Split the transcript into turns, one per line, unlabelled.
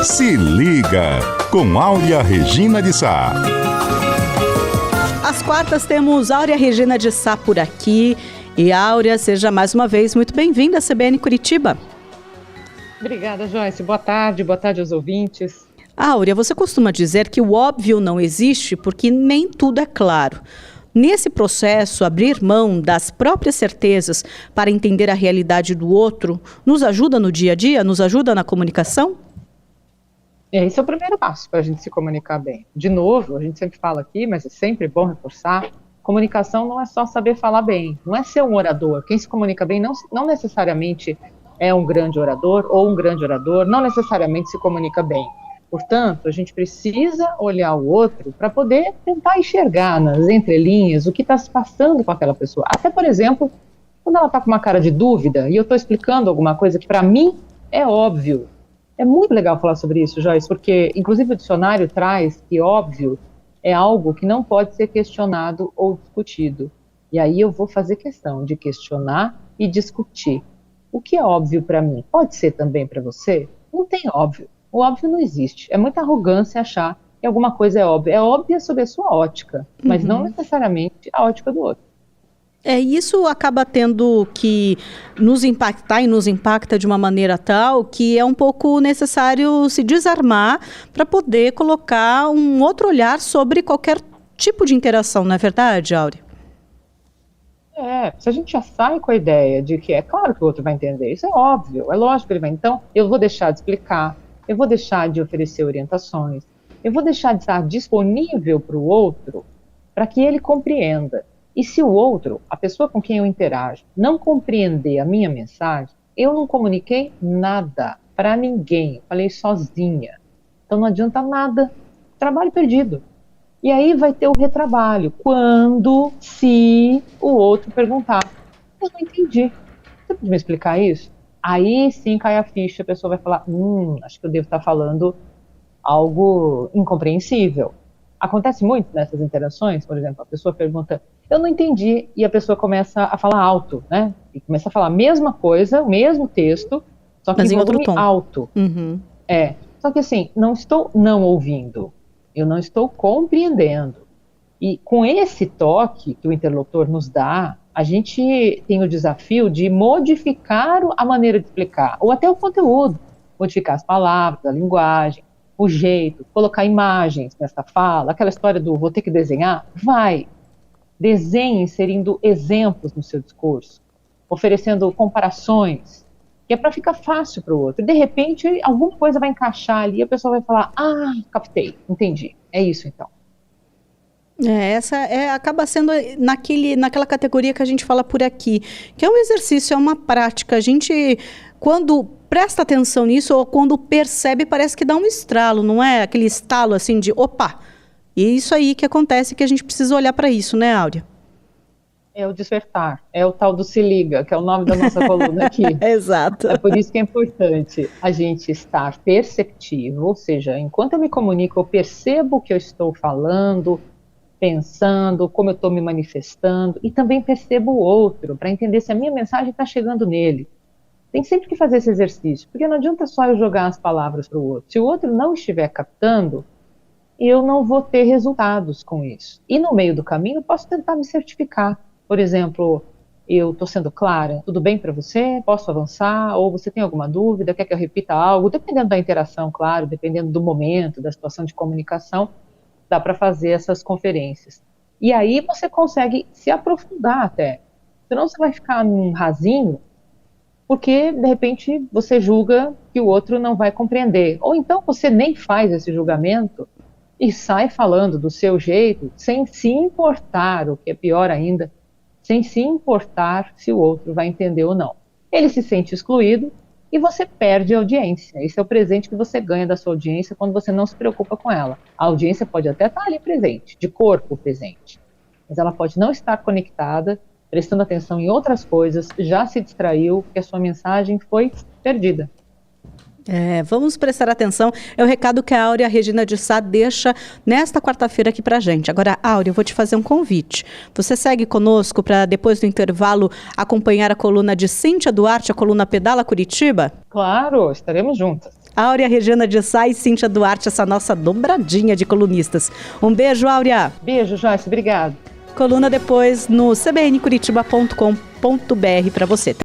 Se liga, com Áurea Regina de Sá.
Às quartas temos Áurea Regina de Sá por aqui. E Áurea, seja mais uma vez muito bem-vinda à CBN Curitiba.
Obrigada, Joyce. Boa tarde aos ouvintes.
Áurea, você costuma dizer que o óbvio não existe porque nem tudo é claro. Nesse processo, abrir mão das próprias certezas para entender a realidade do outro nos ajuda no dia a dia? Nos ajuda na comunicação?
Esse é o primeiro passo para a gente se comunicar bem. De novo, a gente sempre fala aqui, mas é sempre bom reforçar, comunicação não é só saber falar bem, não é ser um orador. Quem se comunica bem não necessariamente é um grande orador, ou um grande orador não necessariamente se comunica bem. Portanto, a gente precisa olhar o outro para poder tentar enxergar nas entrelinhas o que está se passando com aquela pessoa. Até, por exemplo, quando ela está com uma cara de dúvida e eu estou explicando alguma coisa que para mim é óbvio. É muito legal falar sobre isso, Joyce, porque inclusive o dicionário traz que óbvio é algo que não pode ser questionado ou discutido. E aí eu vou fazer questão de questionar e discutir. O que é óbvio para mim pode ser também para você? Não tem óbvio. O óbvio não existe. É muita arrogância achar que alguma coisa é óbvia. É óbvia sob a sua ótica, mas não necessariamente a ótica do outro.
Isso acaba tendo que nos impactar e nos impacta de uma maneira tal que é um pouco necessário se desarmar para poder colocar um outro olhar sobre qualquer tipo de interação, não é verdade, Áurea?
Se a gente já sai com a ideia de que é claro que o outro vai entender, isso é óbvio, é lógico que ele vai. Então, eu vou deixar de explicar, eu vou deixar de oferecer orientações, eu vou deixar de estar disponível para o outro para que ele compreenda. E se o outro, a pessoa com quem eu interajo, não compreender a minha mensagem, eu não comuniquei nada para ninguém, eu falei sozinha. Então não adianta nada, trabalho perdido. E aí vai ter o retrabalho, se o outro perguntar, eu não entendi, você pode me explicar isso? Aí sim cai a ficha, a pessoa vai falar, acho que eu devo estar falando algo incompreensível. Acontece muito nessas interações, por exemplo, a pessoa pergunta, eu não entendi, e a pessoa começa a falar alto, né? E começa a falar a mesma coisa, o mesmo texto, só que em volume alto. Só que assim, não estou não ouvindo, eu não estou compreendendo. E com esse toque que o interlocutor nos dá, a gente tem o desafio de modificar a maneira de explicar, ou até o conteúdo, modificar as palavras, a linguagem, o jeito, colocar imagens nessa fala, aquela história do vou ter que desenhar, desenhe inserindo exemplos no seu discurso, oferecendo comparações, que é para ficar fácil para o outro. De repente, alguma coisa vai encaixar ali e a pessoa vai falar, captei, entendi, é isso então.
Acaba sendo naquela categoria que a gente fala por aqui, que é um exercício, é uma prática. A gente, quando presta atenção nisso, ou quando percebe, parece que dá um estralo, não é? Aquele estalo assim de, opa, e é isso aí que acontece, que a gente precisa olhar para isso, né, Áurea?
É o despertar, é o tal do Se Liga, que é o nome da nossa coluna aqui.
Exato.
É por isso que é importante a gente estar perceptivo, ou seja, enquanto eu me comunico, eu percebo o que eu estou falando, pensando, como eu estou me manifestando, e também percebo o outro, para entender se a minha mensagem está chegando nele. Tem sempre que fazer esse exercício, porque não adianta só eu jogar as palavras para o outro. Se o outro não estiver captando, eu não vou ter resultados com isso. E no meio do caminho, eu posso tentar me certificar. Por exemplo, eu estou sendo clara, tudo bem para você? Posso avançar? Ou você tem alguma dúvida? Quer que eu repita algo? Dependendo da interação, claro, dependendo do momento, da situação de comunicação, dá para fazer essas conferências. E aí você consegue se aprofundar até. Senão você vai ficar num rasinho, porque, de repente, você julga que o outro não vai compreender. Ou então você nem faz esse julgamento e sai falando do seu jeito, sem se importar, o que é pior ainda, sem se importar se o outro vai entender ou não. Ele se sente excluído e você perde a audiência. Esse é o presente que você ganha da sua audiência quando você não se preocupa com ela. A audiência pode até estar ali presente, de corpo presente, mas ela pode não estar conectada, prestando atenção em outras coisas, já se distraiu, porque a sua mensagem foi perdida.
Vamos prestar atenção. É o recado que a Áurea Regina de Sá deixa nesta quarta-feira aqui pra gente. Agora, Áurea, eu vou te fazer um convite. Você segue conosco para, depois do intervalo, acompanhar a coluna de Cíntia Duarte, a coluna Pedala Curitiba?
Claro, estaremos juntas.
Áurea Regina de Sá e Cíntia Duarte, essa nossa dobradinha de colunistas. Um beijo, Áurea.
Beijo, Joyce. Obrigado.
Coluna depois no cbncuritiba.com.br para você.